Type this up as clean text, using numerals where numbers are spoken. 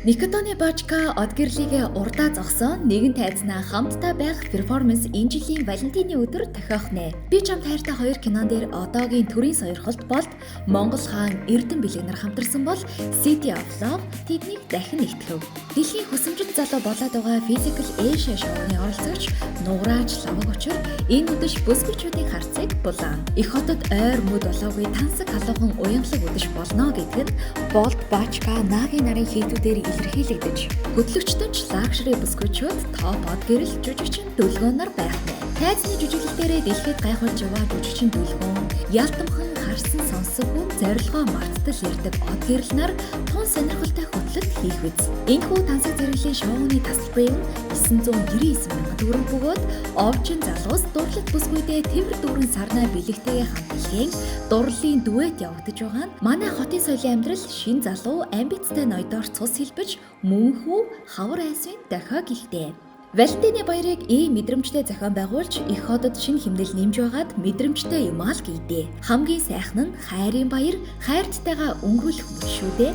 Никотоны Бачка од гэрлийг урдаа зогсоон нэгэн тайзнаа хамтдаа байх перформанс энэ жилийн Валентины өдөр тохиох нэ. Би чамд хайртай хоёр кинон дээр одоогийн төрийн сойрхолт болд Монгол хаан Эрдэнэ бэлэг нар хамтарсан бол City of Love тэднийг дахин нэгтгэв. Дэлхийн хүсэмжит залуу болоод байгаа Physical Asia шоуны оролцогч Нуграач Лаваг очир энэ үдэш бүсгүйчүүдийн харцыг булаан. Их хотод ойр мөд болоогүй тансаг халуухан уянгалаг үдэш болно гэдэг нь Bolt Бачка Нагийн нарын хийдүүдээр илэрхийлэгдэж хөтлөгчдөн ч лагшри бүсгүйчүүд топ од гэрэл жүжигчин дүлгөөнөр байх нэ. Тайзны жүжиглэлтээрээ дэлхийд гайхуулж яваа жүжигчин дүлгөөн ялтамхан харсан сонсоггүй зорилгоо мартал ярддаг од гэрэл нар тун сонирхолтой хөтлөлт хийх үз. Энэхүү тансаг зэрэглэлийн шоуны тасалбарын 999 мянган төгрөг бөгөөд овчин залуус дурлал бүсгүйдээ тэвэр дүүрэн сарнаа бэлэгтэйгээ хамтлагийн дурлалын дуэт явагдаж байгаа нь манай хотын соёлын амьдрал шин залуу амбицтай ноёдоор цус хэлбэж мөнхүү хавар айсвын дохио гэлтэй. Валентины баярыг мэдрэмжтэй зохион байгуулж их хотод шинэ хэмнэл нэмж байгаад мэдрэмжтэй юм аа л гэдэг. Хамгийн сайхан нь хайрын баяр хайрттайгаа өнгөрүүлэх мөн шүү дээ.